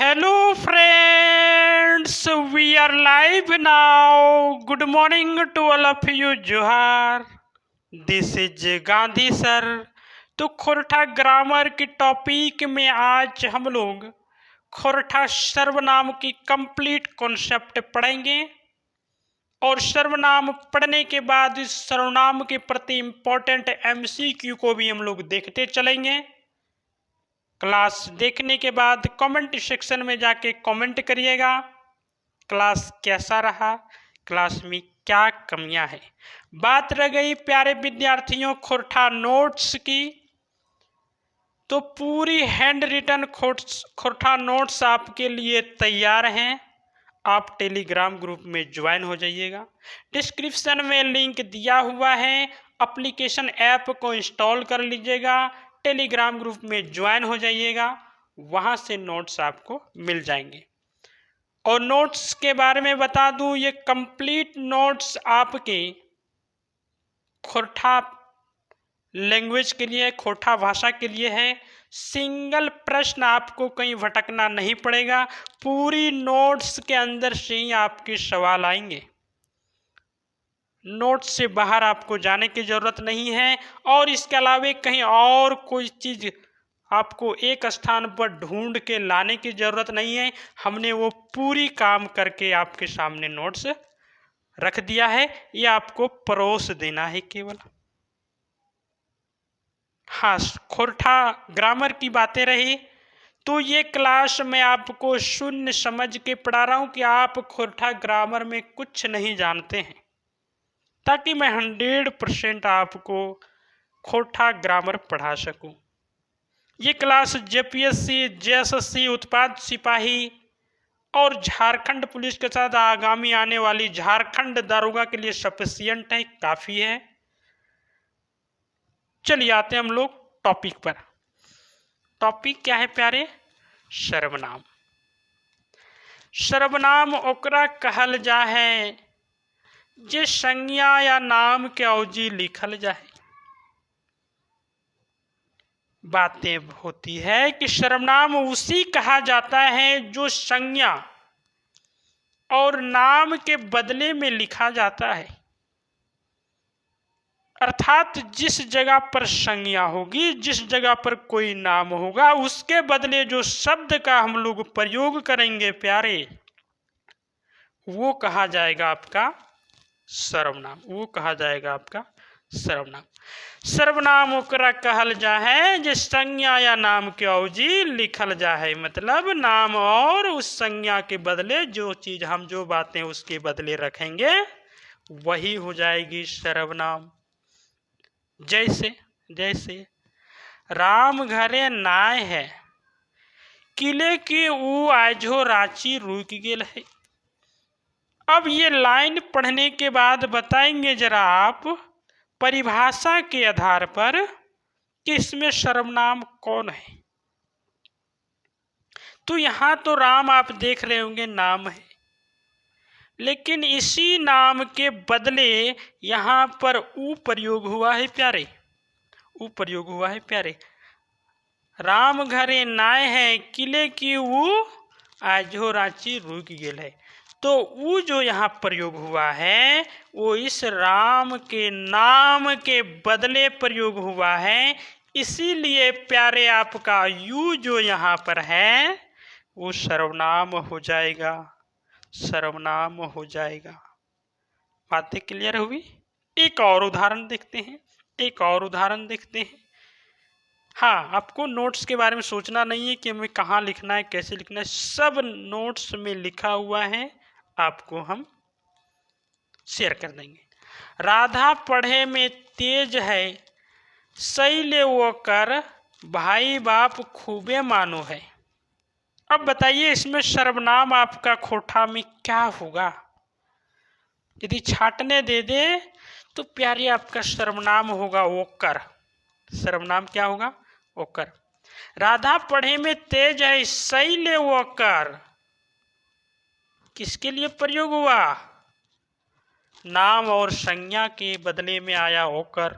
Hello friends, we are live now. Good morning to all of you. Johar. This is Gandhi sir. तो Khortha grammar की topic में आज हम लोग खोरठा सर्वनाम की कंप्लीट कॉन्सेप्ट पढ़ेंगे और सर्वनाम पढ़ने के बाद इस सर्वनाम के प्रति इम्पोर्टेंट एमसीक्यू को भी हम लोग देखते चलेंगे। क्लास देखने के बाद कमेंट सेक्शन में जाके कमेंट करिएगा क्लास कैसा रहा, क्लास में क्या कमियां हैं। बात रह गई प्यारे विद्यार्थियों खोरठा नोट्स की, तो पूरी हैंड रिटन खोरठा नोट्स आपके लिए तैयार हैं। आप टेलीग्राम ग्रुप में ज्वाइन हो जाइएगा। डिस्क्रिप्शन में लिंक दिया हुआ है, एप्लीकेशन ऐप को इंस्टॉल कर लीजिएगा, टेलीग्राम ग्रुप में ज्वाइन हो जाइएगा, वहाँ से नोट्स आपको मिल जाएंगे। और नोट्स के बारे में बता दूं, ये कंप्लीट नोट्स आपके खोरठा लैंग्वेज के लिए, खोरठा भाषा के लिए है। सिंगल प्रश्न आपको कहीं भटकना नहीं पड़ेगा, पूरी नोट्स के अंदर से ही आपके सवाल आएंगे। नोट्स से बाहर आपको जाने की ज़रूरत नहीं है और इसके अलावा कहीं और कोई चीज़ आपको एक स्थान पर ढूंढ के लाने की ज़रूरत नहीं है। हमने वो पूरी काम करके आपके सामने नोट्स रख दिया है, ये आपको परोस देना है केवल। हाँ, खोरठा ग्रामर की बातें रही तो ये क्लास मैं आपको शून्य समझ के पढ़ा रहा हूँ कि आप खोरठा ग्रामर में कुछ नहीं जानते हैं, ताकि मैं 100% आपको खोरठा ग्रामर पढ़ा सकूं। ये क्लास जेपीएससी, जेएसएससी, उत्पाद सिपाही और झारखंड पुलिस के साथ आगामी आने वाली झारखंड दारोगा के लिए सफिशिएंट है, काफ़ी है। चलिए आते हैं हम लोग टॉपिक पर। टॉपिक क्या है प्यारे? सर्वनाम। सर्वनाम ओकरा कहल जा है जे संज्ञा या नाम के अवधि लिखल जाए। बातें होती है कि सर्वनाम उसी कहा जाता है जो संज्ञा और नाम के बदले में लिखा जाता है। अर्थात जिस जगह पर संज्ञा होगी, जिस जगह पर कोई नाम होगा, उसके बदले जो शब्द का हम लोग प्रयोग करेंगे प्यारे, वो कहा जाएगा आपका सर्वनाम। वो कहा जाएगा आपका सर्वनाम। सर्वनाम ओकरा कहल जा है जे संज्ञा या नाम के अवधि लिखल जा है। मतलब नाम और उस संज्ञा के बदले जो चीज हम जो बातें उसके बदले रखेंगे वही हो जाएगी सर्वनाम। जैसे जैसे राम घरे नाय है, किले की ऊ आजो रांची रुक गेल है। अब ये लाइन पढ़ने के बाद बताएंगे जरा आप परिभाषा के आधार पर कि इसमें सर्वनाम कौन है। तो यहां तो राम आप देख रहे होंगे नाम है, लेकिन इसी नाम के बदले यहां पर ऊ प्रयोग हुआ है प्यारे। ऊ प्रयोग हुआ है प्यारे। राम घरे नाय है, किले की ऊ आजो रांची रुक गेल है। तो वो जो यहाँ प्रयोग हुआ है वो इस राम के नाम के बदले प्रयोग हुआ है। इसीलिए प्यारे आपका यू जो यहाँ पर है वो सर्वनाम हो जाएगा। सर्वनाम हो जाएगा। बातें क्लियर हुई? एक और उदाहरण देखते हैं। एक और उदाहरण देखते हैं। हाँ, आपको नोट्स के बारे में सोचना नहीं है कि हमें कहाँ लिखना है, कैसे लिखना है। सब नोट्स में लिखा हुआ है, आपको हम शेयर कर देंगे। राधा पढ़े में तेज है, सैले वो कर भाई बाप खूबे मानो है। अब बताइए इसमें सर्वनाम आपका खोरठा में क्या होगा? यदि छाटने दे दे तो प्यारे आपका सर्वनाम होगा ओकर। सर्वनाम क्या होगा? ओकर। राधा पढ़े में तेज है, सैले वो कर किसके लिए प्रयोग हुआ? नाम और संज्ञा के बदले में आया होकर,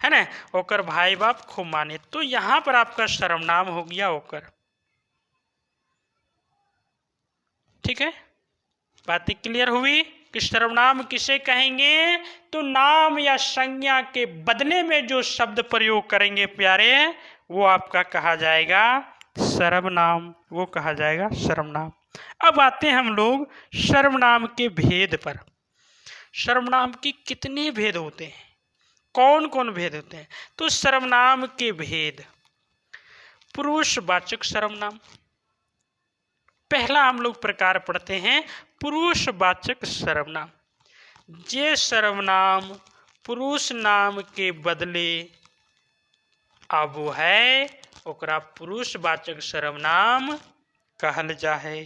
है ना? होकर भाई बाप खूब माने, तो यहां पर आपका सर्वनाम हो गया होकर। ठीक है, बातें क्लियर हुई कि सर्वनाम किसे कहेंगे? तो नाम या संज्ञा के बदले में जो शब्द प्रयोग करेंगे प्यारे, वो आपका कहा जाएगा सर्वनाम, वो कहा जाएगा सर्वनाम। अब आते हैं हम लोग सर्वनाम के भेद पर। सर्वनाम के कितने भेद होते हैं, कौन कौन भेद होते हैं? तो सर्वनाम के भेद, पुरुषवाचक सर्वनाम, पहला हम लोग प्रकार पढ़ते हैं पुरुषवाचक सर्वनाम। जे सर्वनाम पुरुष नाम के बदले आबो है, ओकरा पुरुषवाचक सर्वनाम कहल जा है।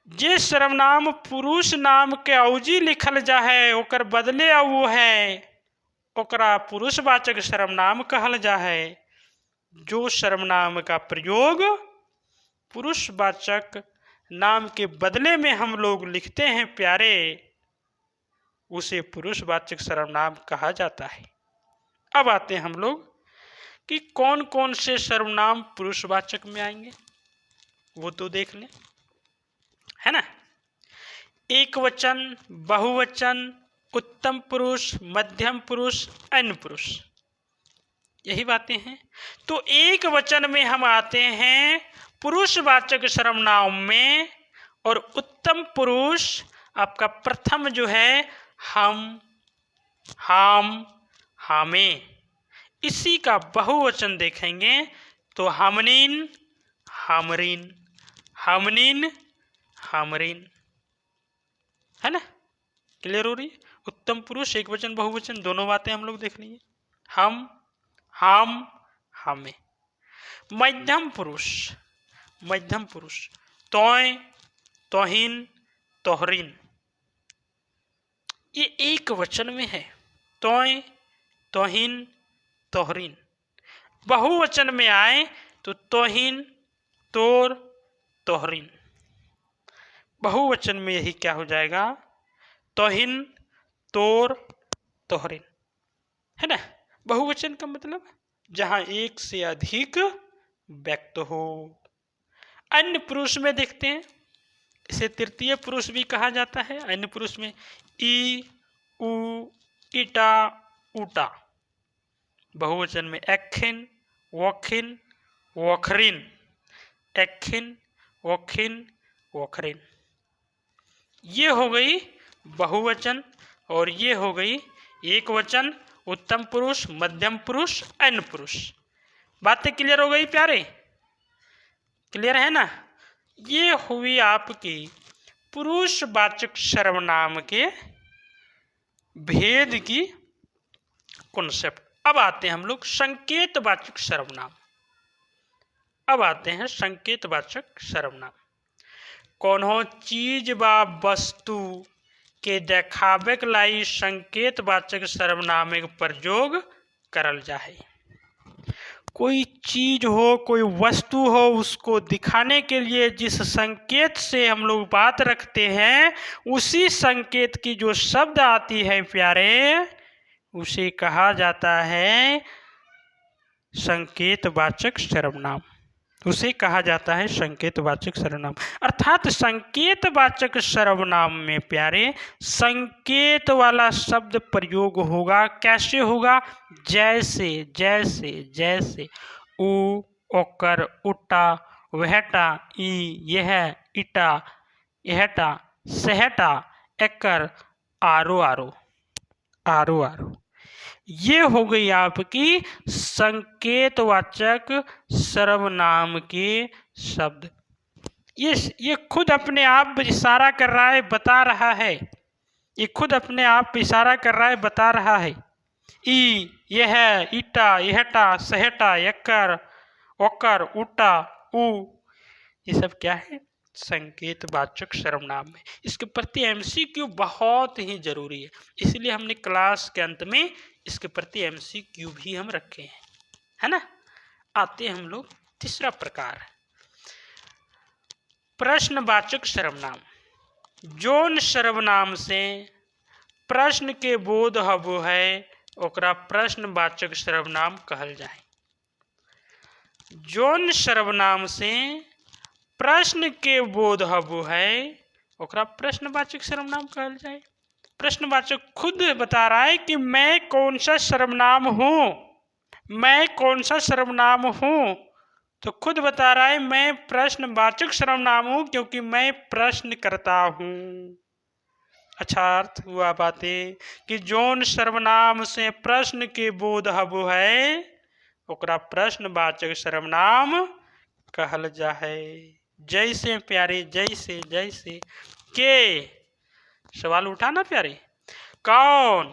जे सर्वनाम पुरुष नाम के औजी लिखल जा है, ओकर बदले आबो है, ओकरा पुरुषवाचक सर्वनाम कहल जा है। जो सर्वनाम का प्रयोग पुरुषवाचक नाम के बदले में हम लोग लिखते हैं प्यारे, उसे पुरुषवाचक सर्वनाम कहा जाता है। अब आते हैं हम लोग कि कौन कौन से सर्वनाम पुरुषवाचक में आएंगे, वो तो देख लें, है ना। एक वचन, बहुवचन, उत्तम पुरुष, मध्यम पुरुष, अन्य पुरुष, यही बातें हैं। तो एक वचन में हम आते हैं पुरुषवाचक सर्वनाम में, और उत्तम पुरुष आपका प्रथम जो है हम, हाम, हामे। इसी का बहुवचन देखेंगे तो हमनीन, हमरीन, हमनीन, हमरीन, है ना, क्लियर हो रही है। उत्तम पुरुष, एक वचन, बहुवचन, दोनों बातें हम लोग देख लीजिए, हम, हाम, हामे। मध्यम पुरुष, मध्यम पुरुष, तोय, तोहिन, तोहरीन, ये एक वचन में है, तोय, तोहिन, तोहरीन। बहुवचन में आए तो तोहिन, तोर, तोहरीन। बहुवचन में यही क्या हो जाएगा, तोहिन, तोर, तोहरीन, है ना। बहुवचन का मतलब जहां एक से अधिक व्यक्त हो। अन्य पुरुष में देखते हैं, इसे तृतीय पुरुष भी कहा जाता है। अन्य पुरुष में ई, उ, इटा, उटा। बहुवचन में एक्खिन, वोखिन, वोखरिन, एक्खिन, वोखिन, वोखरिन। ये हो गई बहुवचन, और ये हो गई एक वचन, उत्तम पुरुष, मध्यम पुरुष, अन्य पुरुष। बातें क्लियर हो गई प्यारे, क्लियर है ना। ये हुई आपकी पुरुषवाचक सर्वनाम के भेद की कॉन्सेप्ट। अब आते हैं हम लोग संकेतवाचक सर्वनाम। अब आते हैं संकेतवाचक सर्वनाम। कोनो चीज बा वस्तु के देखावे के लाई संकेतवाचक सर्वनाम के प्रयोग करल जाए। कोई चीज हो, कोई वस्तु हो, उसको दिखाने के लिए जिस संकेत से हम लोग बात रखते हैं, उसी संकेत की जो शब्द आती है प्यारे, उसे कहा जाता है संकेतवाचक सर्वनाम। उसे कहा जाता है संकेतवाचक सर्वनाम। अर्थात संकेतवाचक सर्वनाम में प्यारे संकेत वाला शब्द प्रयोग होगा। कैसे होगा? जैसे जैसे जैसे उ, ओकर, उटा, वहटा, ई, यह, इटा, यहटा, सहटा, एकर, आरो आरो, आरो आरो। ये हो गई आपकी संकेतवाचक सर्वनाम के शब्द। ये खुद अपने आप इशारा कर रहा है, बता रहा है। ये खुद अपने आप इशारा कर रहा है, बता रहा है। ई, यह, इटा, यहटा, सहटा, यकर, ओकर, उटा, उ, ये सब क्या है? संकेतवाचक सर्वनाम है। इसके प्रति एमसीक्यू बहुत ही जरूरी है, इसलिए हमने क्लास के अंत में इसके प्रति एमसीक्यू भी हम रखे हैं, है ना। आते हैं हम लोग तीसरा प्रकार, प्रश्नवाचक सर्वनाम। जोन सर्वनाम से प्रश्न के बोध हबो है, ओकरा प्रश्नवाचक सर्वनाम कहल जाए। जोन सर्वनाम से प्रश्न के बोध हबो है ओकरा प्रश्नवाचक सर्वनाम कहल जाए। प्रश्नवाचक खुद बता रहा है कि मैं कौन सा सर्वनाम हूँ, मैं कौन सा सर्वनाम हूँ, तो खुद बता रहा है मैं प्रश्नवाचक सर्वनाम हूँ क्योंकि मैं प्रश्न करता हूँ। अच्छा अर्थ हुआ बातें कि जोन सर्वनाम से प्रश्न के बोध हबो है ओकरा प्रश्नवाचक सर्वनाम कहल जाए। जैसे प्यारे, जैसे जैसे के सवाल उठा ना प्यारे, कौन,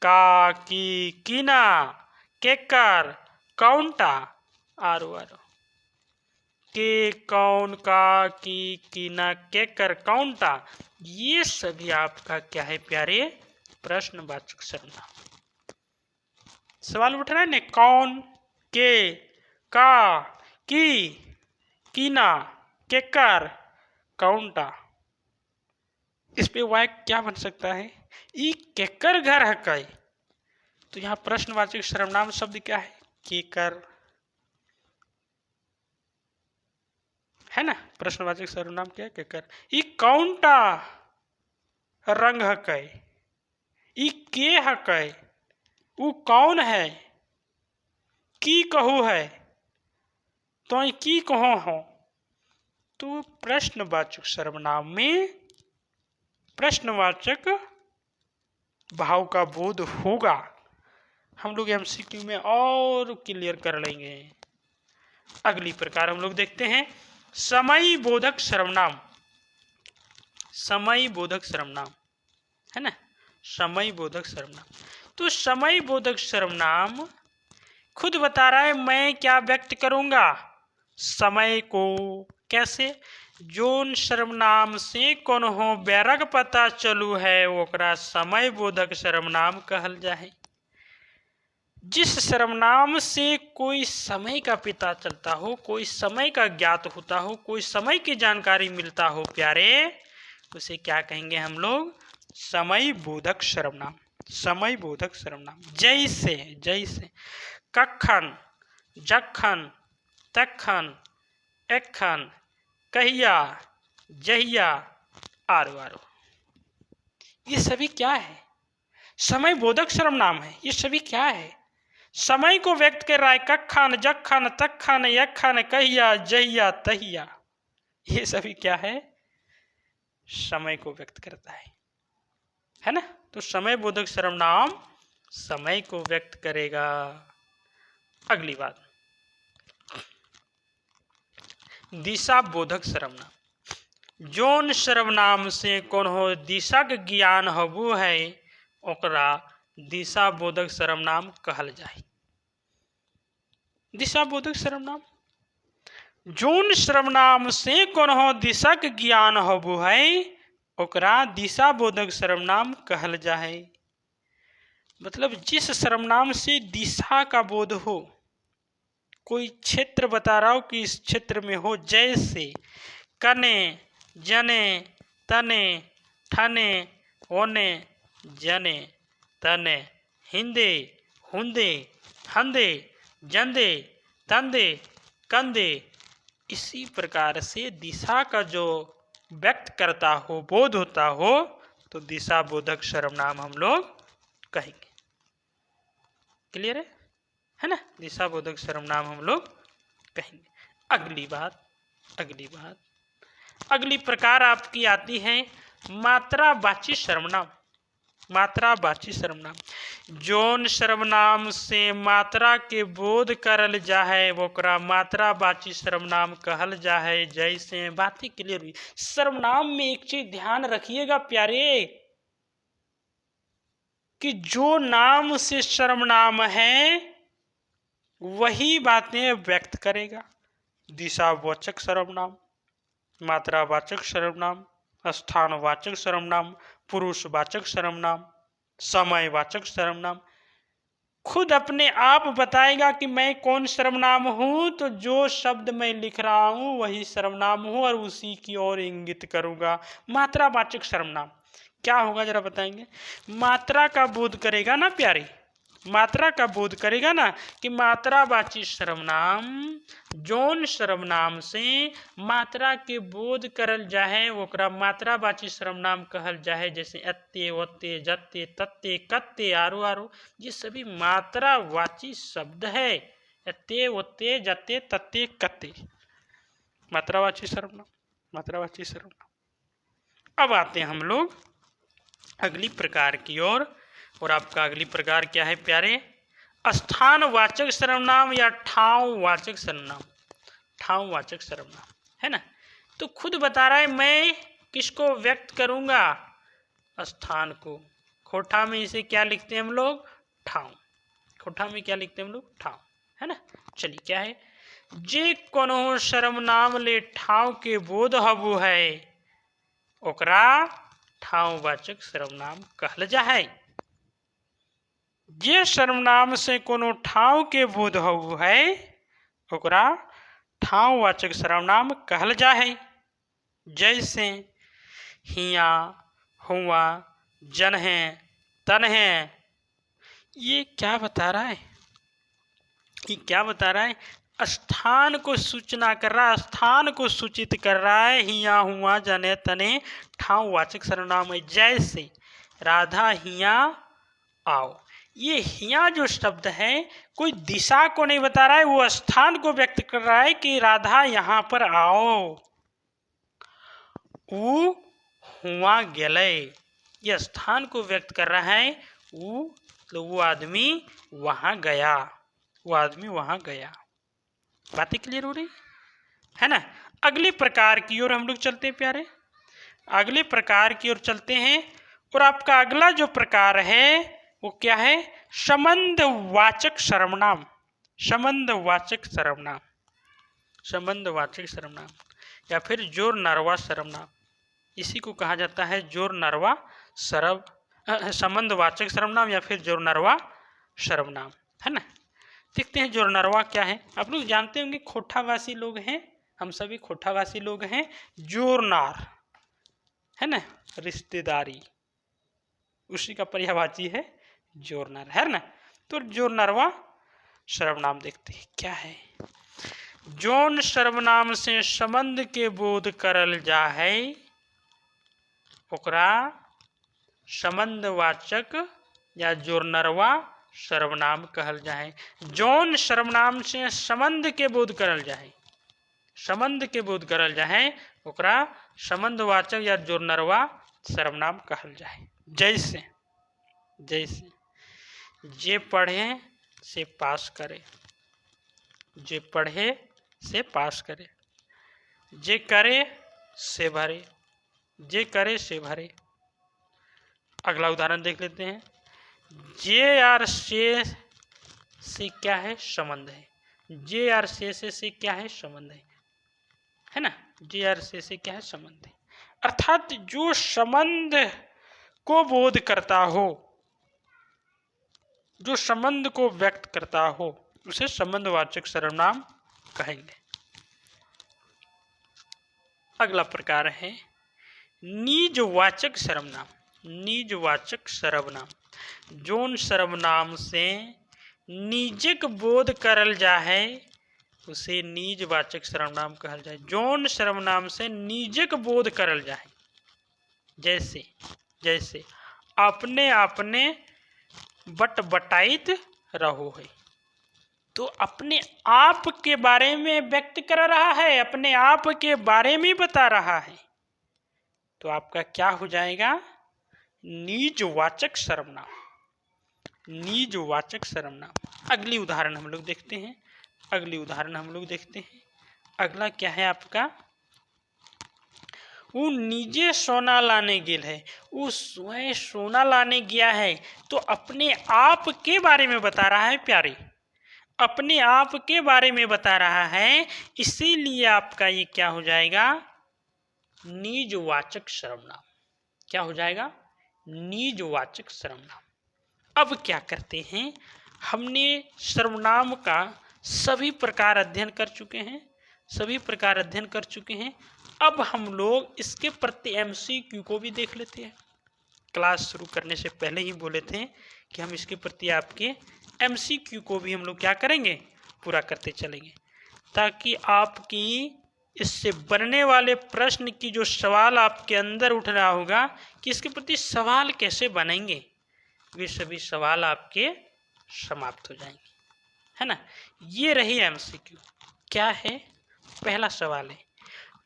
का, की, कीना, केकर, कौनटा, आरो आरो। के, कौन, का, की, कीना, केकर, कौनटा, ये सभी आपका क्या है प्यारे, प्रश्नवाचक सर्वनाम। सवाल उठ रहा है ना, कौन, के, का, की, कीना, केकर, कौनटा। इस पे वाक्य क्या बन सकता है, ई केकर घर है कई, तो यहाँ प्रश्नवाचक सर्वनाम शब्द क्या है, केकर है ना। प्रश्नवाचक सर्वनाम क्या है, केकर। ई कौनटा रंग है कई, ई के है कई, ऊ कौन है, की कहू है, तो ई की कहो हो। तो प्रश्नवाचक सर्वनाम में प्रश्नवाचक भाव का बोध होगा। हम लोग एमसीक्यू में और क्लियर कर लेंगे। अगली प्रकार हम लोग देखते हैं समय बोधक सर्वनाम। समय बोधक सर्वनाम है ना, समय बोधक सर्वनाम। तो समय बोधक सर्वनाम खुद बता रहा है मैं क्या व्यक्त करूंगा, समय को। कैसे, जोन सर्वनाम से कोनो बैरक पता चलू है ओकरा समय बोधक सर्वनाम कहल जाए। जिस सर्वनाम से कोई समय का पता चलता हो, कोई समय का ज्ञात होता हो, कोई समय की जानकारी मिलता हो प्यारे, उसे क्या कहेंगे हम लोग, समय बोधक सर्वनाम। समय बोधक सर्वनाम। जैसे जैसे कखन, जखन, तखन, एखन, कहिया, जहिया, आरो आरो। ये सभी क्या है, समय बोधक सर्वनाम है। ये सभी क्या है, समय को व्यक्त कर रहा है। कखन, जखन, तखन, यखन, कहिया, जहिया, तहिया, ये सभी क्या है, समय को व्यक्त करता है ना। तो समय बोधक सर्वनाम समय को व्यक्त करेगा। अगली बात, दिशा बोधक सर्वनाम। जोन सर्वनाम से कोनो दिशा के ज्ञान हबू है ओकरा दिशा बोधक सर्वनाम कहल जाए। दिशा बोधक सर्वनाम, जोन सर्वनाम से कोनो दिशा के ज्ञान हबू है ओकरा दिशा बोधक सर्वनाम कहल जाए। मतलब जिस सर्वनाम से दिशा का बोध हो, कोई क्षेत्र बता रहा हो कि इस क्षेत्र में हो। जैसे कने, जने, तने, ठने, ओने, जने, तने, हिंदे, हुंदे, हंदे, जंदे, तंदे, कंदे। इसी प्रकार से दिशा का जो व्यक्त करता हो, बोध होता हो, तो दिशा बोधक सर्वनाम हम लोग कहेंगे। क्लियर है ना, दिशा बोधक सर्वनाम हम लोग कहेंगे। अगली बात, अगली प्रकार आपकी आती है मात्रावाची सर्वनाम। मात्रावाची सर्वनाम, जोन सर्वनाम से मात्रा के बोध करल जाए ओकरा मात्रावाची सर्वनाम कहल जाए। जैसे बातें क्लियर हुई। सर्वनाम में एक चीज ध्यान रखिएगा प्यारे, कि जो नाम से सर्वनाम है वही बातें व्यक्त करेगा। दिशावाचक सर्वनाम, मात्रावाचक सर्वनाम, स्थानवाचक सर्वनाम, पुरुषवाचक सर्वनाम, समयवाचक सर्वनाम खुद अपने आप बताएगा कि मैं कौन सर्वनाम हूं। तो जो शब्द मैं लिख रहा हूं वही सर्वनाम हूं और उसी की ओर इंगित करूंगा। मात्रावाचक सर्वनाम क्या होगा जरा बताएंगे। मात्रा का बोध करेगा ना प्यारे, मात्रा का बोध करेगा ना कि मात्रावाची सर्वनाम जौन सर्वनाम से मात्रा के बोध करल जाए ओकरा मात्रावाची सर्वनाम कहल जाए। जैसे अत्ते वत्ते जत्ते तत्ते कत्ते आरो आरो ये सभी मात्रावाची शब्द है। अत्ते वत्ते जत्ते तत्ते कत्ते मात्रावाची सर्वनाम, मात्रावाची सर्वनाम। अब आते हैं हम लोग अगली प्रकार की ओर। और आपका अगली प्रकार क्या है प्यारे? स्थानवाचक सर्वनाम या ठाववाचक सर्वनाम। ठाववाचक सर्वनाम है ना। तो खुद बता रहा है मैं किसको व्यक्त करूंगा? स्थान को। खोठा में इसे क्या लिखते हैं हम लोग? ठाव। खोठा में क्या लिखते हैं हम लोग? ठाव, है ना। चलिए क्या है? जे कोनो सर्वनाम ले ठाव के बोध हबो है ओकरा ठाववाचक सर्वनाम कहल जाए। जे सर्वनाम से कोनो ठाव के बोध हबो है ओकरा ठाववाचक सर्वनाम कहल जाए। जैसे हिया, हुआ, जन है, तन है। ये क्या बता रहा है? ये क्या बता रहा है? स्थान को सूचना कर रहा है, स्थान को सूचित कर रहा है। हिया, हुआ, जने, तने ठाववाचक सर्वनाम है। जैसे राधा हिया आओ। ये हिया जो शब्द है कोई दिशा को नहीं बता रहा है, वो स्थान को व्यक्त कर रहा है कि राधा यहाँ पर आओ। ऊ हुआ गेले, ये स्थान को व्यक्त कर रहा है। वो आदमी वहां गया, वो आदमी वहां गया। बातें क्लियर हो रही है ना। अगली प्रकार की ओर हम लोग चलते हैं प्यारे, अगले प्रकार की ओर चलते हैं। और आपका अगला जो प्रकार है वो क्या है? संबंधवाचक सर्वनाम। संबंधवाचक सर्वनाम, संबंधवाचक सर्वनाम या फिर जोर नरवा सर्वनाम। इसी को कहा जाता है जोर नरवा संबंधवाचक सर्वनाम या फिर जोर नरवा सर्वनाम, है ना। देखते हैं जोर नरवा क्या है। आप लोग जानते होंगे खोठावासी लोग हैं, हम सभी खोठावासी लोग हैं। जोरनार है ना, रिश्तेदारी, उसी का पर्यायवाची है जोरनार, है ना। तो जोरनरवा सर्वनाम देखते हैं क्या है। जौन सर्वनाम से संबंध के बोध करल जा है ओकरा संबंधवाचक या जोरनरवा सर्वनाम कहल जाए। जौन सर्वनाम से संबंध के बोध करल जाए, संबंध के बोध करल जाए ओकरा संबंधवाचक या जोरनरवा सर्वनाम कहल जाए। जैसे जैसे जे पढ़े से पास करे, जे पढ़े से पास करे। जे करे से भरे, जे करे से भरे। अगला उदाहरण देख लेते हैं। जे आर से क्या है? संबंध है। जे आर से क्या है? संबंध है ना। जे आर से क्या है? संबंध है। अर्थात जो संबंध को बोध करता हो, जो संबंध को व्यक्त करता हो उसे संबंधवाचक सर्वनाम कहेंगे। अगला प्रकार है निजवाचक सर्वनाम। निजवाचक सर्वनाम, जोन सर्वनाम से निजक बोध करल जाए उसे निजवाचक सर्वनाम कहल जाए। जोन सर्वनाम से निजक बोध करल जाए। जैसे जैसे अपने अपने बट बटाइत रहो है, तो अपने आप के बारे में व्यक्त कर रहा है, अपने आप के बारे में बता रहा है। तो आपका क्या हो जाएगा? निजवाचक सर्वनाम, निजवाचक सर्वनाम। अगली उदाहरण हम लोग देखते हैं, अगली उदाहरण हम लोग देखते हैं। अगला क्या है आपका? वो निजे सोना लाने गेल है, वो स्वयं सोना लाने गया है। तो अपने आप के बारे में बता रहा है प्यारे, अपने आप के बारे में बता रहा है। इसीलिए आपका ये क्या हो जाएगा? निजवाचक सर्वनाम। क्या हो जाएगा? निजवाचक सर्वनाम। अब क्या करते हैं, हमने सर्वनाम का सभी प्रकार अध्ययन कर चुके हैं, सभी प्रकार अध्ययन कर चुके हैं। अब हम लोग इसके प्रति MCQ को भी देख लेते हैं। क्लास शुरू करने से पहले ही बोले थे कि हम इसके प्रति आपके MCQ को भी हम लोग क्या करेंगे, पूरा करते चलेंगे, ताकि आपकी इससे बनने वाले प्रश्न की जो सवाल आपके अंदर उठ रहा होगा कि इसके प्रति सवाल कैसे बनेंगे, वे सभी सवाल आपके समाप्त हो जाएंगे, है ना। ये रही MCQ। क्या है, पहला सवाल है,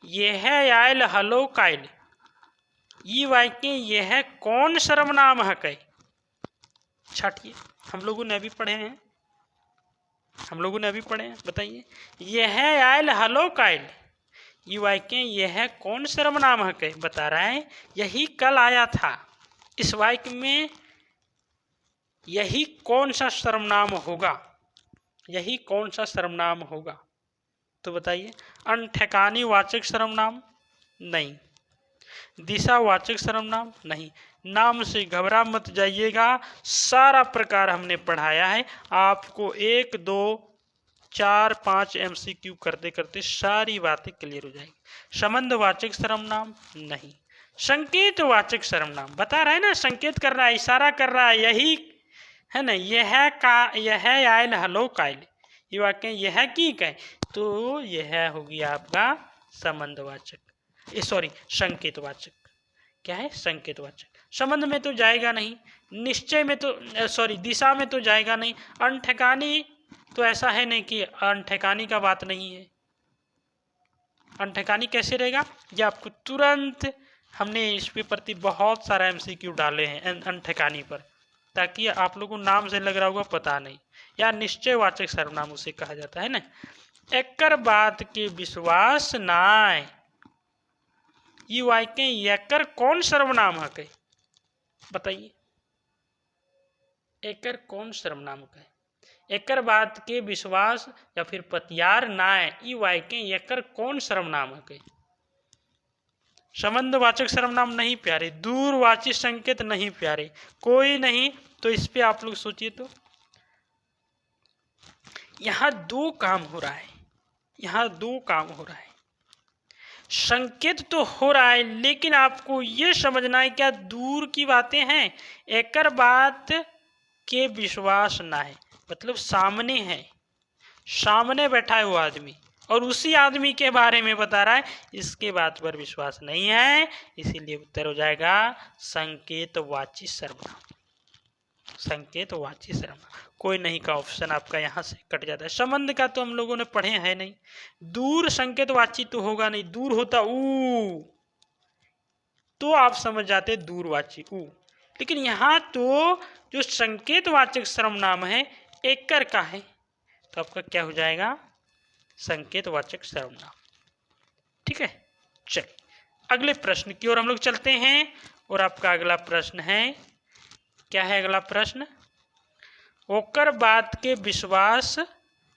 यह आयल हलो कायल ये वाक्य यह कौन सर्वनाम है। छाटिए, हम लोगों ने अभी पढ़े हैं, बताइए, यह आयल हलो कायल ये वाक्य यह कौन सर्वनाम है, बता रहा है यही कल आया था। इस वाक्य में यही कौन सा सर्वनाम होगा, यही कौन सा सर्वनाम होगा, तो बताइए। अनठिकानी वाचक सर्वनाम नहीं, दिशावाचक सर्वनाम नहीं। नाम से घबरा मत जाइएगा, सारा प्रकार हमने पढ़ाया है आपको, 1 2 4 5 MCQ करते करते सारी बातें क्लियर हो जाएगी। संबंधवाचक सर्वनाम नहीं। संकेतवाचक सर्वनाम बता रहा है ना, संकेत कर रहा है, इशारा कर रहा है, यही है ना, यह आयल हलो कायल ये वाक्य यह की कहे, तो यह होगी आपका संबंधवाचक, सॉरी संकेतवाचक। क्या है, संकेतवाचक। संबंध में तो जाएगा नहीं, निश्चय में तो सॉरी दिशा में तो जाएगा नहीं, अनठिकानी तो ऐसा है नहीं कि अनठिकानी का बात नहीं है, अनठिकानी कैसे रहेगा, ये आपको तुरंत, हमने इस पे प्रति बहुत सारा MCQ डाले हैं अनठिकानी पर, ताकि आप लोगों को नाम से लग रहा होगा पता नहीं, या निश्चयवाचक सर्वनाम उसे कहा जाता है ना। एकर बात के विश्वास नाय ये वाक्य एकर कौन सर्वनाम है, बताइए, एकर कौन सर्वनाम है। एकर बात के विश्वास या फिर पतियार नाय ये वाक्य एकर कौन सर्वनाम है। संबंधवाचक सर्वनाम नहीं प्यारे, दूरवाची संकेत नहीं प्यारे, कोई नहीं, तो इस पे आप लोग सोचिए। तो यहां 2 काम हो रहा है, यहां 2 काम हो रहा है। संकेत तो हो रहा है, लेकिन आपको ये समझना है क्या दूर की बातें हैं। एकर बात के विश्वास ना है, मतलब सामने है, सामने बैठा है वो आदमी और उसी आदमी के बारे में बता रहा है, इसके बात पर विश्वास नहीं है, इसीलिए उत्तर हो जाएगा संकेतवाची सर्वनाम। संकेतवाची सर्वनाम, कोई नहीं का ऑप्शन आपका यहाँ से कट जाता है। संबंध का तो हम लोगों ने पढ़े हैं नहीं, दूर संकेतवाची तो होगा नहीं, दूर होता ऊ तो आप समझ जाते दूरवाची ऊ, लेकिन यहाँ तो जो संकेतवाचक सर्वनाम है एकर का है, तो आपका क्या हो जाएगा, संकेतवाचक सर्वनाम। ठीक है, चलिए अगले प्रश्न की ओर हम लोग चलते हैं, और आपका अगला प्रश्न है, क्या है अगला प्रश्न, ओकर बात के विश्वास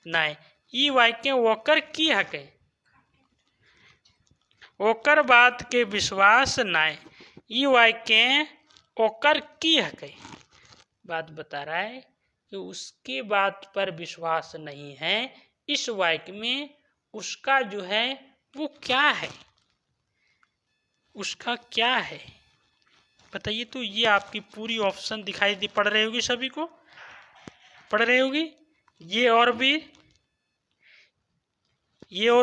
नाय ई वाक्य ओकर की हके, ओकर बात के विश्वास नाय ई वाक्य ओकर की हके। बात बता रहा है कि उसके बात पर विश्वास नहीं है, इस वाक्य में उसका जो है वो क्या है, उसका क्या है, बताइए। तो ये आपकी पूरी ऑप्शन दिखाई दी, पढ़ रही होगी, सभी को पढ़ रही होगी। ये और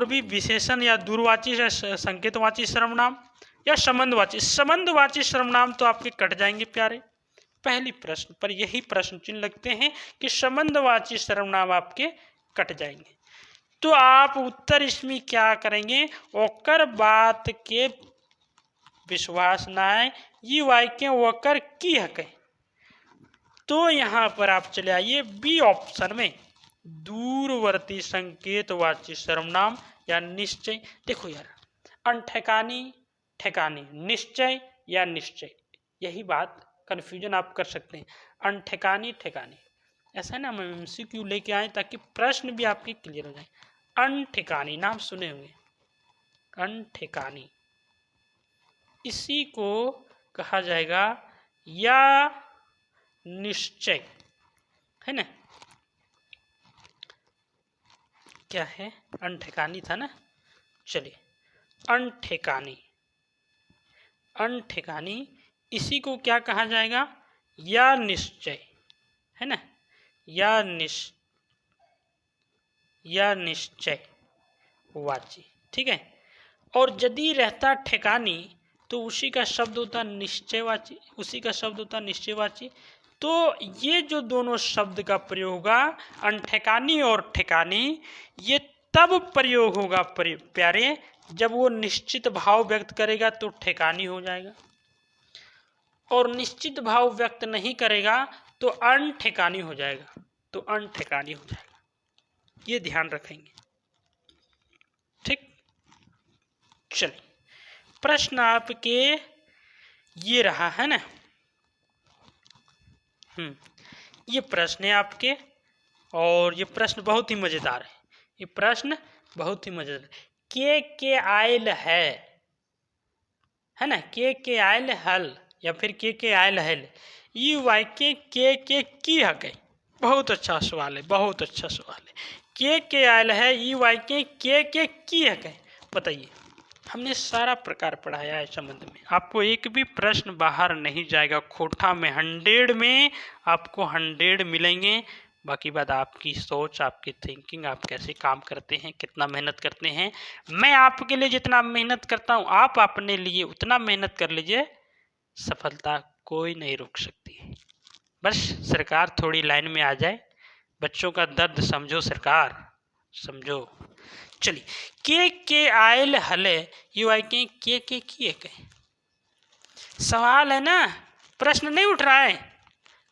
भी विशेषण या दूरवाची या संकेतवाची सर्वनाम या संबंधवाची, संबंधवाची सर्वनाम तो आपके कट जाएंगे प्यारे। पहली प्रश्न पर यही प्रश्न चिन्ह लगते हैं कि संबंधवाची सर्वनाम आपके कट जाएंगे, तो आप उत्तर इसमें क्या करेंगे, ओकर बात के विश्वास ना है ये वाक्य ओकर की हके, तो यहां पर आप चले आइए बी ऑप्शन में, दूरवर्ती संकेतवाची सर्वनाम या निश्चय। देखो यार, अनठिकानी ठिकानी, निश्चय या निश्चय, यही बात कंफ्यूजन आप कर सकते हैं, अनठिकानी ठिकानी, ऐसा है ना, हम MCQ लेके आए ताकि प्रश्न भी आपके क्लियर हो जाए। अनठिकानी नाम सुने होंगे, अनठिकानी, इसी को कहा जाएगा या निश्चय, है ना। क्या है, अनठिकानी था ना, चलिए अनठिकानी, अनठिकानी इसी को क्या कहा जाएगा, या निश्चय, है ना, या निश्चय वाची, ठीक है। और यदि रहता ठिकानी तो उसी का शब्द होता निश्चयवाची, उसी का शब्द होता निश्चयवाची। तो ये जो दोनों शब्द का प्रयोग होगा अनठिकानी और ठिकानी, ये तब प्रयोग होगा प्यारे जब वो निश्चित भाव व्यक्त करेगा तो ठिकानी हो जाएगा, और निश्चित भाव व्यक्त नहीं करेगा तो अनठिकानी हो जाएगा, तो अनठिकानी हो जाएगा। ये ध्यान रखेंगे, ठीक। चलिए प्रश्न आपके ये रहा है ना, ये प्रश्न है आपके, और ये प्रश्न बहुत ही मजेदार है, ये प्रश्न बहुत ही मजेदार। के आयल है ना, के आयल हल या फिर के आयल हल, ये वाक्य के की हक है। बहुत अच्छा सवाल है, बहुत अच्छा सवाल है। के आयल है, ये वाक्य के की हक है। बताइए, हमने सारा प्रकार पढ़ाया है संबंध में, आपको एक भी प्रश्न बाहर नहीं जाएगा। खोटा में 100 में आपको 100 मिलेंगे। बाकी बात आपकी सोच, आपकी थिंकिंग, आप कैसे काम करते हैं, कितना मेहनत करते हैं। मैं आपके लिए जितना मेहनत करता हूँ आप अपने लिए उतना मेहनत कर लीजिए, सफलता कोई नहीं रोक सकती। बस सरकार थोड़ी लाइन में आ जाए, बच्चों का दर्द समझो सरकार, समझो। चलिए के आयल हले, ये वाक्य के की है। सवाल है ना, प्रश्न नहीं उठ रहा है,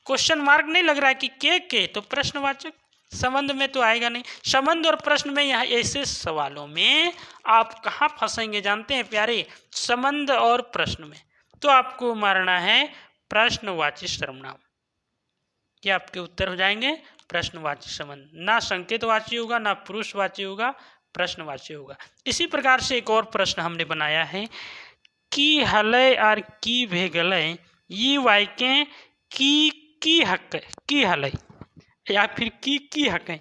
क्वेश्चन मार्क नहीं लग रहा है कि के तो प्रश्नवाचक, संबंध में तो आएगा नहीं। संबंध और प्रश्न में यहाँ ऐसे सवालों में आप कहाँ फंसेंगे जानते हैं प्यारे, संबंध और प्रश्न में तो आपको मारना है प्रश्नवाची सर्वनाम। ये आपके उत्तर हो जाएंगे प्रश्नवाची संबंध, ना संकेतवाची होगा ना पुरुषवाची होगा, प्रश्नवाची होगा। इसी प्रकार से एक और प्रश्न हमने बनाया है, की हलय और की भेगलय, ये वाक्य की हक है, की हलय या फिर की हक है।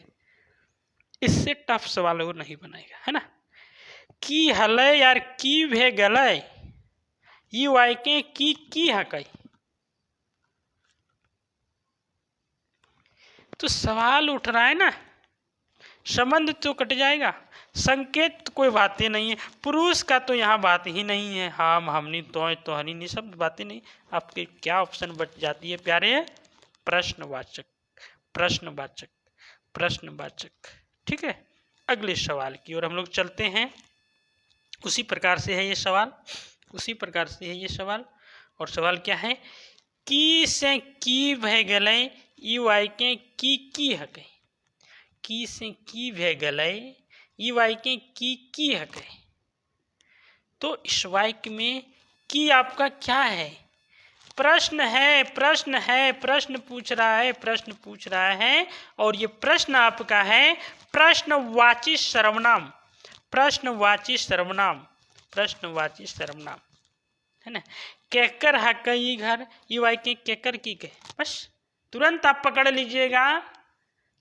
इससे टफ सवाल वो नहीं बनाएगा, है ना। की हलय यार की भेगलय, ये वाक्य की हक है। तो सवाल उठ रहा है ना, संबंध तो कट जाएगा, संकेत तो कोई बात ही नहीं है, पुरुष का तो यहाँ बात ही नहीं है, हम हमनी तो हनी नहीं, सब बातें नहीं। आपके क्या ऑप्शन बच जाती है प्यारे, प्रश्नवाचक, प्रश्नवाचक, प्रश्नवाचक, ठीक है। अगले सवाल की ओर हम लोग चलते हैं। उसी प्रकार से है ये सवाल, उसी प्रकार से है ये सवाल। और सवाल क्या है, की से की भय गलय, ई वाक्य की हक है। की से की भय गलय, ई वाक्य की हक है। तो इस वाक्य में की आपका क्या है, प्रश्न है, प्रश्न है, प्रश्न पूछ रहा है, प्रश्न पूछ रहा है। और ये प्रश्न आपका है प्रश्नवाची सर्वनाम, प्रश्नवाची सर्वनाम, प्रश्नवाची सर्वनाम, है ना। केकर हक ये घर, ये वाक्य केकर की के, बस तुरंत आप पकड़ लीजिएगा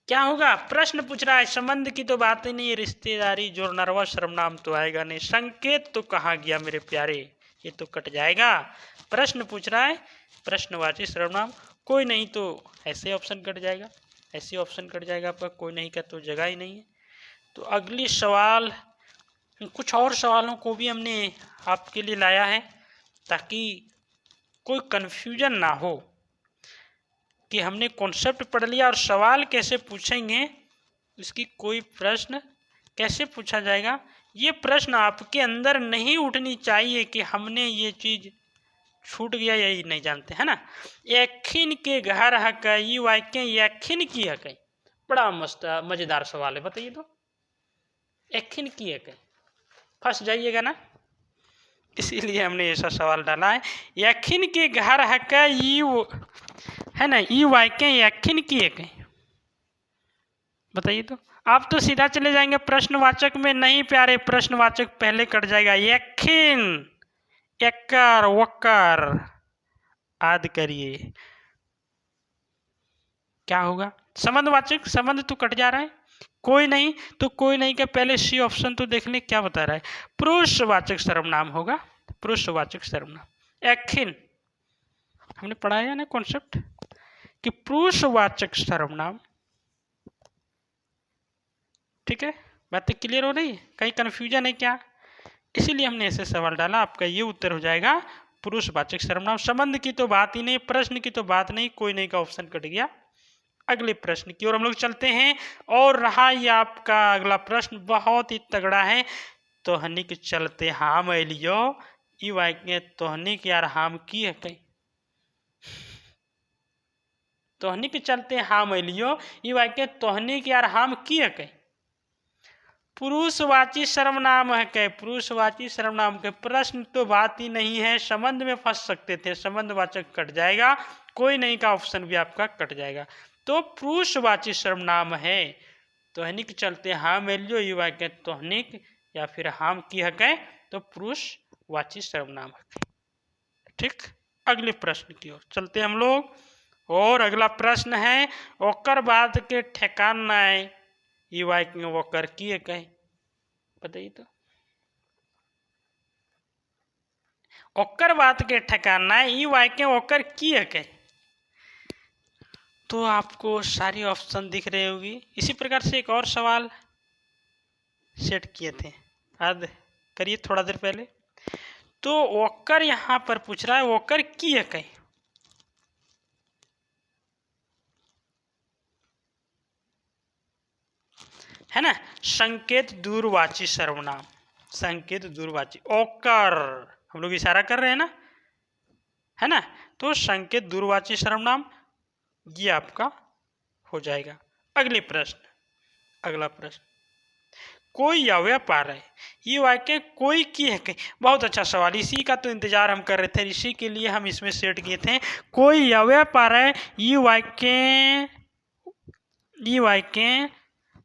क्या होगा। प्रश्न पूछ रहा है, संबंध की तो बात ही नहीं है, रिश्तेदारी जोर नरवा सर्वनाम तो आएगा नहीं, संकेत तो कहाँ गया मेरे प्यारे, ये तो कट जाएगा। प्रश्न पूछ रहा है, प्रश्नवाची सर्वनाम, कोई नहीं तो ऐसे ऑप्शन कट जाएगा, ऐसे ऑप्शन कट जाएगा आपका, कोई नहीं का तो जगह ही नहीं है। तो अगली सवाल, कुछ और सवालों को भी हमने आपके लिए लाया है ताकि कोई कन्फ्यूजन ना हो कि हमने कॉन्सेप्ट पढ़ लिया और सवाल कैसे पूछेंगे, इसकी कोई प्रश्न कैसे पूछा जाएगा, ये प्रश्न आपके अंदर नहीं उठनी चाहिए कि हमने ये चीज़ छूट गया यही नहीं जानते, है ना। यखिन के घर हक, ये वाक्य यखिन की हक है। बड़ा मस्त मज़ेदार सवाल है, बताइए तो, यखिन की हक है, फंस जाइएगा ना, इसीलिए हमने ऐसा सवाल डाला है। यखिन के घर हक, ये है ना, ये वाक्य यखिन की हक है। बताइए तो, आप तो सीधा चले जाएंगे प्रश्नवाचक में, नहीं प्यारे, प्रश्नवाचक पहले कट जाएगा। यखिन, एकर वकर आदि करिए, क्या होगा, संबंधवाचक, संबंध तो कट जा रहा है, कोई नहीं तो कोई नहीं के पहले सी ऑप्शन तो देख ले क्या बता रहा है, पुरुषवाचक सर्वनाम होगा, पुरुषवाचक सर्वनाम। यखिन हमने पढ़ाया ना कॉन्सेप्ट कि पुरुषवाचक सर्वनाम ठीक है, बातें क्लियर हो रही है? कहीं कन्फ्यूजन है क्या? इसीलिए हमने ऐसे सवाल डाला। आपका ये उत्तर हो जाएगा पुरुषवाचक सर्वनाम। संबंध की तो बात ही नहीं, प्रश्न की तो बात नहीं, कोई नहीं का ऑप्शन कट गया। अगले प्रश्न की ओर हम लोग चलते हैं। और रहा ये आपका अगला प्रश्न, बहुत ही तगड़ा है। तोहनिक चलते हाम एलियो ई वाक्य तोहनिक यार हाम की है कई। तोहनिक चलते हाम एलियो ई वाक्य तोहनिक यार हाम की है कई। पुरुषवाची सर्वनाम है कई, पुरुषवाची सर्वनाम के प्रश्न तो बात ही नहीं है, संबंध में फंस सकते थे, संबंधवाचक कट जाएगा, कोई नहीं का ऑप्शन भी आपका कट जाएगा। तो पुरुषवाची सर्वनाम है। तोहनिक चलते हाम एलियो ई वाक्य तोहनिक या फिर हाम की है कई, तो पुरुषवाची सर्वनाम है। ठीक, अगले प्रश्न की ओर चलते हम लोग। और अगला प्रश्न है, ओकर बात के ठेकान ना है ई वाक्य ओकर की है कहे। बताइए तो, ओकर बात के ठेकान ना है ई वाक्य ओकर की है कहे। तो आपको सारी ऑप्शन दिख रही होगी। इसी प्रकार से एक और सवाल सेट किए थे, याद करिए थोड़ा देर पहले। तो ओकर यहां पर पूछ रहा है ओकर की है कहे, है ना। संकेत दूरवाची सर्वनाम, संकेत दूरवाची ओकर हम लोग इशारा कर रहे हैं ना, है ना। तो संकेत दूरवाची सर्वनाम ये आपका हो जाएगा। अगले प्रश्न, अगला प्रश्न, कोई अव्यापार है ये वाक्य कोई की है कहीं। बहुत अच्छा सवाल, इसी का तो इंतजार हम कर रहे थे, इसी के लिए हम इसमें सेट किए थे। कोई अव्यापार है ये वाक्य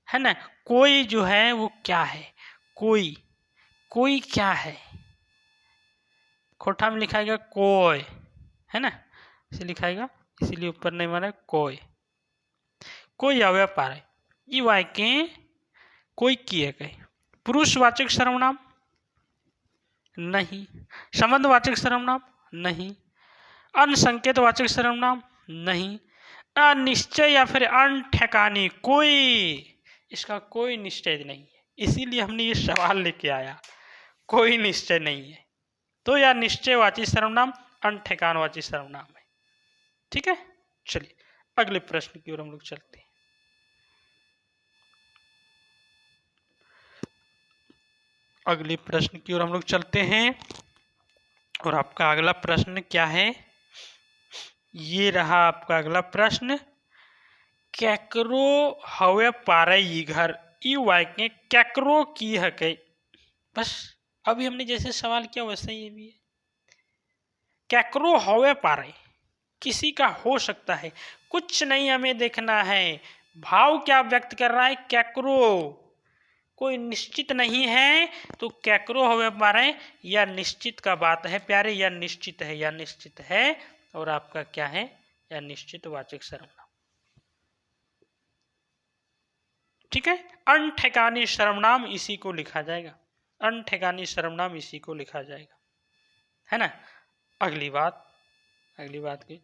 है ना। कोई जो है वो क्या है, कोई, कोई क्या है। खोटा में लिखाएगा कोई, है ना, इसे लिखाएगा, इसीलिए ऊपर नहीं मारा कोई। कोई अव्यापार है ये वाक्य कोई की है कहीं। पुरुषवाचक सर्वनाम नहीं, संबंधवाचक सर्वनाम नहीं, अनसंकेतवाचक सर्वनाम नहीं, अनिश्चय या फिर अनठेकानी कोई, इसका कोई निश्चय नहीं है। इसीलिए हमने ये सवाल लेके आया, कोई निश्चय नहीं है। तो या निश्चयवाची सर्वनाम अनठेकानवाची सर्वनाम है। ठीक है, चलिए अगले प्रश्न की ओर हम लोग चलते हैं। अगले प्रश्न की ओर हम लोग चलते हैं। और आपका अगला प्रश्न क्या है, ये रहा आपका अगला प्रश्न। कैकरो हवे पारे ई घर ई वाक्य कैकरो की है कई। बस अभी हमने जैसे सवाल किया वैसे ये भी है। कैकरो हवे पारे किसी का हो सकता है, कुछ नहीं हमें देखना है, भाव क्या व्यक्त कर रहा है, कैकरो कोई निश्चित नहीं है। तो कैकरो हवे पारे या निश्चित का बात है प्यारे, या निश्चित है, या निश्चित है। और आपका क्या है, या निश्चित वाचक सर्वनाम। ठीक है, अनठेकानी सर्वनाम इसी को लिखा जाएगा, अनठेकानी सर्वनाम इसी को लिखा जाएगा, है ना। अगली बात, अगली बात की,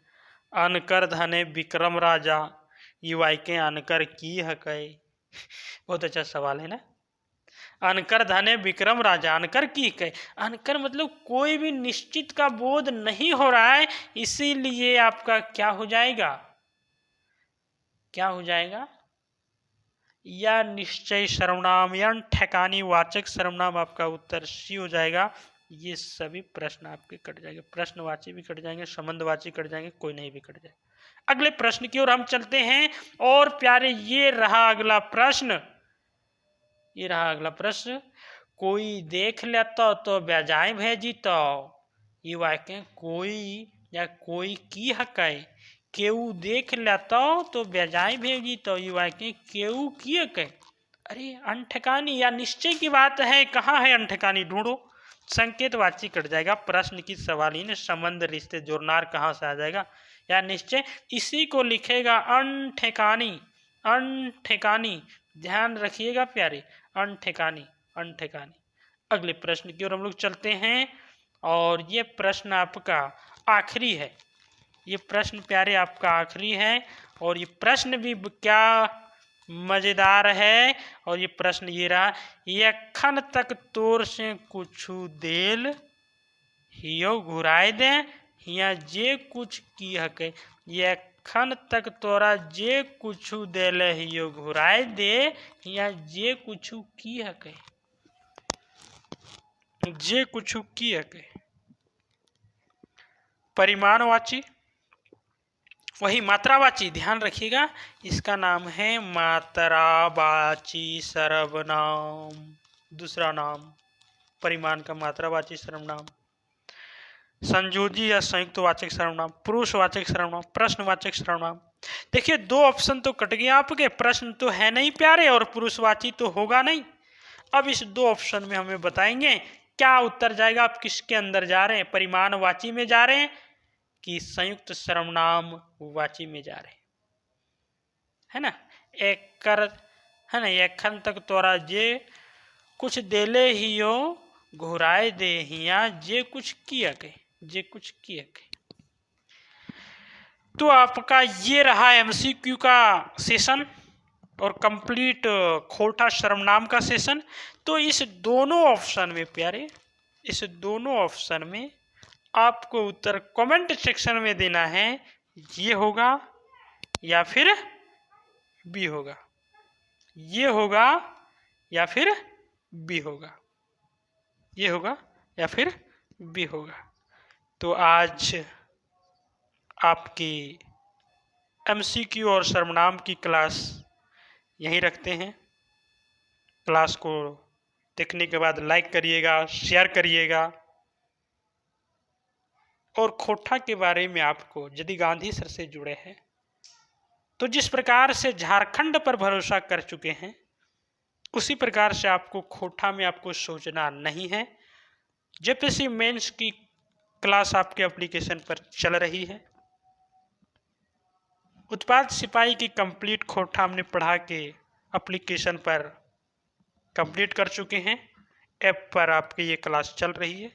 अनकर धने विक्रम राजा ये वाक्य अनकर की है कहे। बहुत अच्छा सवाल है ना। अनकर धने विक्रम राजा अनकर की कहे, अनकर मतलब कोई भी निश्चित का बोध नहीं हो रहा है, इसीलिए आपका क्या हो जाएगा, क्या हो जाएगा, या निश्चय सर्वनाम या ठेकानी वाचक सर्वनाम। आपका उत्तर सी हो जाएगा। ये सभी प्रश्न आपके कट जाएंगे, प्रश्नवाची भी कट जाएंगे, संबंधवाची कट जाएंगे, कोई नहीं भी कट जाएगा। अगले प्रश्न की ओर हम चलते हैं। और प्यारे ये रहा अगला प्रश्न, ये रहा अगला प्रश्न, कोई देख लेता तो बेजाय भेजी तो ये वाक्य कोई या कोई की हकै। केऊ देख लेता तो बेजाय भेजी तो ये वाक्य केऊ की हकै। अरे अनठेकानी या निश्चय की बात है, कहाँ है अनठेकानी, ढूंढो। संकेतवाची कट जाएगा, प्रश्न की सवाल ही ने, संबंध रिश्ते जोड़नार कहाँ से आ जाएगा, या निश्चय इसी को लिखेगा अनठेकानी, अनठेकानी, ध्यान रखिएगा प्यारे, अनठेकानी, अनठेकानी। अगले प्रश्न की ओर हम लोग चलते हैं। और ये प्रश्न आपका आखिरी है, ये प्रश्न प्यारे आपका आखिरी है। और ये प्रश्न भी क्या मजेदार है। और ये प्रश्न ये रहा, यखन तक तोर से कुछ देल हियो घुराए दे हिया जे कुछ की हके। यखन तक तोरा जे कुछ देल हियो घुराए दे हिया जे कुछ की हके। जे कुछ की हके परिमाणवाची, वही मात्रावाची, ध्यान रखिएगा इसका नाम है मात्रावाची सर्वनाम। दूसरा नाम परिमाण का मात्रावाची सर्वनाम। संयोजी या संयुक्तवाचक सर्वनाम, पुरुषवाचक सर्वनाम, प्रश्नवाचक सर्वनाम। देखिए 2 ऑप्शन तो कट गए आपके, प्रश्न तो है नहीं प्यारे और पुरुषवाची तो होगा नहीं। अब इस 2 ऑप्शन में हमें बताएंगे क्या उत्तर जाएगा, आप किसके अंदर जा रहे हैं, परिमाणवाची में जा रहे हैं कि संयुक्त सर्वनाम वाची में जा रहे हैं, है ना। एक कर है ना, यखन तक तोरा जे कुछ देले हियो घुराए दे हिया जे कुछ किया के, जे कुछ किया के। तो आपका ये रहा MCQ का सेशन और कंप्लीट खोटा सर्वनाम का सेशन। तो इस दोनों ऑप्शन में प्यारे, इस दोनों ऑप्शन में आपको उत्तर कमेंट सेक्शन में देना है, ये होगा या फिर बी होगा, ये होगा या फिर बी होगा, ये होगा या फिर बी होगा। तो आज आपकी MCQ और सर्वनाम की क्लास यहीं रखते हैं। क्लास को देखने के बाद लाइक करिएगा, शेयर करिएगा। और खोटा के बारे में आपको यदि गांधी सर से जुड़े हैं तो जिस प्रकार से झारखंड पर भरोसा कर चुके हैं उसी प्रकार से आपको खोटा में आपको सोचना नहीं है। JPSC मेंस की क्लास आपके एप्लीकेशन पर चल रही है। उत्पाद सिपाही की कंप्लीट खोटा हमने पढ़ा के एप्लीकेशन पर कंप्लीट कर चुके हैं। ऐप पर आपकी ये क्लास चल रही है।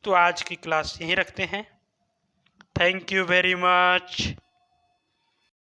तो आज की क्लास यहीं रखते हैं। Thank you very much.